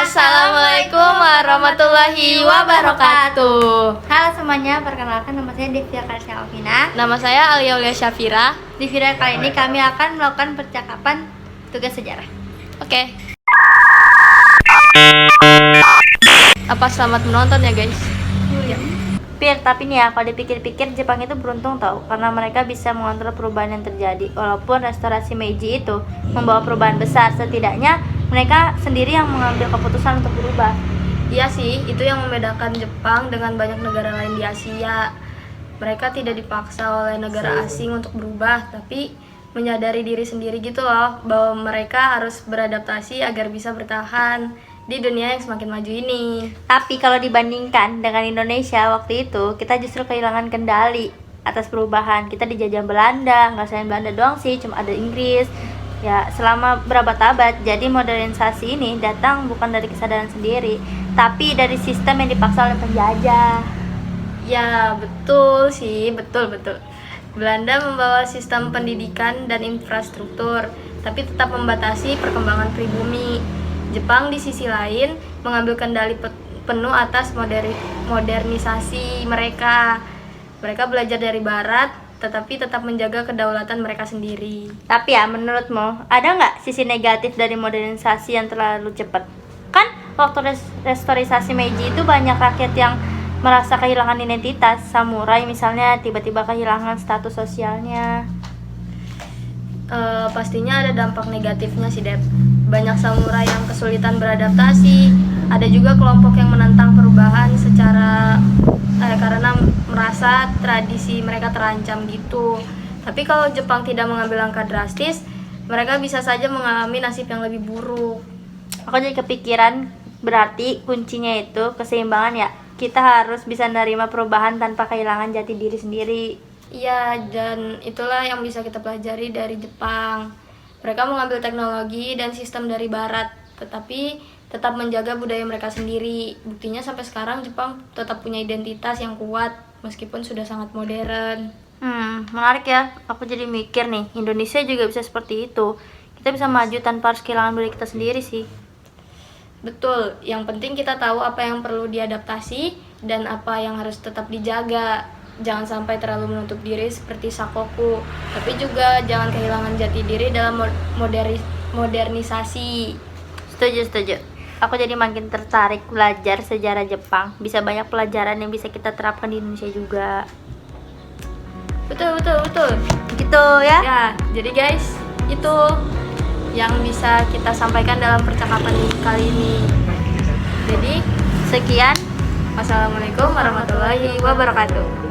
Assalamualaikum warahmatullahi wabarakatuh. Halo semuanya, perkenalkan nama saya Devia Karsya Alvina. Nama saya Alia Aulia Syafira. Di video kali ini kami akan melakukan percakapan tugas sejarah. Oke. Apa selamat menonton ya guys? Pir, tapi nih ya, kalau dipikir-pikir Jepang itu beruntung tau, karena mereka bisa mengontrol perubahan yang terjadi. Walaupun restorasi Meiji itu membawa perubahan besar, setidaknya mereka sendiri yang mengambil keputusan untuk berubah. Iya sih, itu yang membedakan Jepang dengan banyak negara lain di Asia. Mereka tidak dipaksa oleh negara asing untuk berubah, tapi menyadari diri sendiri gitu loh, bahwa mereka harus beradaptasi agar bisa bertahan di dunia yang semakin maju ini. Tapi kalau dibandingkan dengan Indonesia waktu itu, kita justru kehilangan kendali atas perubahan. Kita dijajah Belanda, nggak selain Belanda doang sih, cuma ada Inggris. Ya, selama berabad-abad. Jadi modernisasi ini datang bukan dari kesadaran sendiri, tapi dari sistem yang dipaksa oleh penjajah. Ya, betul sih, betul. Belanda membawa sistem pendidikan dan infrastruktur, tapi tetap membatasi perkembangan pribumi. Jepang di sisi lain mengambil kendali penuh atas modernisasi mereka. Mereka belajar dari barat, tetapi tetap menjaga kedaulatan mereka sendiri. Tapi ya, menurutmu ada nggak sisi negatif dari modernisasi yang terlalu cepat? Kan waktu restorisasi Meiji itu banyak rakyat yang merasa kehilangan identitas. Samurai misalnya tiba-tiba kehilangan status sosialnya. Pastinya ada dampak negatifnya sih, Dep. Banyak samurai yang kesulitan beradaptasi. Ada juga kelompok yang menentang perubahan karena merasa tradisi mereka terancam gitu. Tapi kalau Jepang tidak mengambil langkah drastis, mereka bisa saja mengalami nasib yang lebih buruk. Aku jadi kepikiran, berarti kuncinya itu keseimbangan ya. Kita harus bisa menerima perubahan tanpa kehilangan jati diri sendiri. Iya, dan itulah yang bisa kita pelajari dari Jepang. Mereka mengambil teknologi dan sistem dari barat, tetapi tetap menjaga budaya mereka sendiri. Buktinya sampai sekarang Jepang tetap punya identitas yang kuat meskipun sudah sangat modern. Menarik ya. Aku jadi mikir nih, Indonesia juga bisa seperti itu. Kita bisa maju tanpa harus kehilangan budaya kita sendiri sih. Betul, yang penting kita tahu apa yang perlu diadaptasi dan apa yang harus tetap dijaga. Jangan sampai terlalu menutup diri seperti Sakoku, tapi juga jangan kehilangan jati diri dalam modernisasi. Setuju. Aku jadi makin tertarik belajar sejarah Jepang. Bisa banyak pelajaran yang bisa kita terapkan di Indonesia juga. Betul. Gitu ya. Ya, jadi guys, itu yang bisa kita sampaikan dalam percakapan kali ini. Jadi, Sekian. wassalamualaikum warahmatullahi wabarakatuh.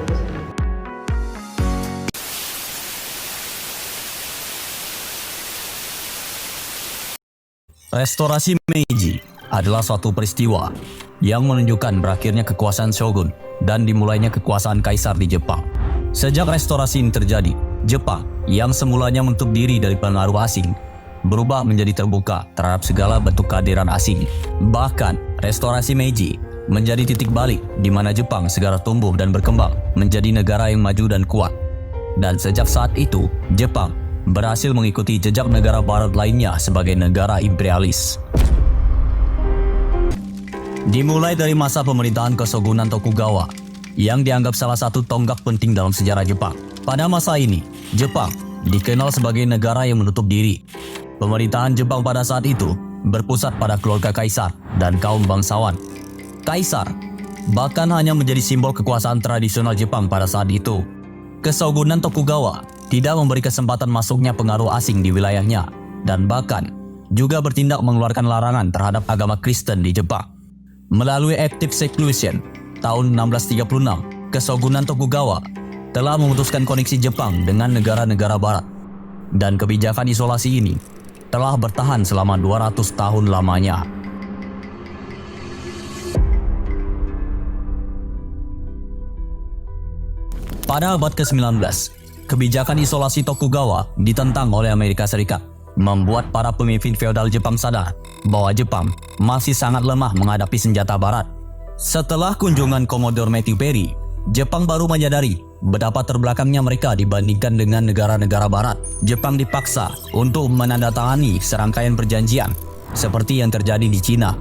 Restorasi Meiji adalah suatu peristiwa yang menunjukkan berakhirnya kekuasaan shogun dan dimulainya kekuasaan kaisar di Jepang. Sejak restorasi ini terjadi, Jepang yang semulanya menutup diri dari pengaruh asing berubah menjadi terbuka terhadap segala bentuk kehadiran asing. Bahkan, restorasi Meiji menjadi titik balik di mana Jepang segera tumbuh dan berkembang menjadi negara yang maju dan kuat. Dan sejak saat itu, Jepang berhasil mengikuti jejak negara barat lainnya sebagai negara imperialis. Dimulai dari masa pemerintahan Kesogunan Tokugawa yang dianggap salah satu tonggak penting dalam sejarah Jepang. Pada masa ini, Jepang dikenal sebagai negara yang menutup diri. Pemerintahan Jepang pada saat itu berpusat pada keluarga kaisar dan kaum bangsawan. Kaisar bahkan hanya menjadi simbol kekuasaan tradisional Jepang pada saat itu. Kesogunan Tokugawa tidak memberi kesempatan masuknya pengaruh asing di wilayahnya dan bahkan juga bertindak mengeluarkan larangan terhadap agama Kristen di Jepang. Melalui Active Seclusion tahun 1636, Kesogunan Tokugawa telah memutuskan koneksi Jepang dengan negara-negara barat, dan kebijakan isolasi ini telah bertahan selama 200 tahun lamanya. Pada abad ke-19, kebijakan isolasi Tokugawa ditentang oleh Amerika Serikat, membuat para pemimpin feodal Jepang sadar bahwa Jepang masih sangat lemah menghadapi senjata barat. Setelah kunjungan Commodore Matthew Perry, Jepang baru menyadari betapa terbelakangnya mereka dibandingkan dengan negara-negara barat. Jepang dipaksa untuk menandatangani serangkaian perjanjian seperti yang terjadi di Cina.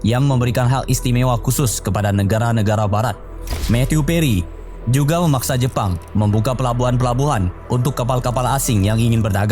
yang memberikan hak istimewa khusus kepada negara-negara barat. Matthew Perry juga memaksa Jepang membuka pelabuhan-pelabuhan untuk kapal-kapal asing yang ingin berdagang.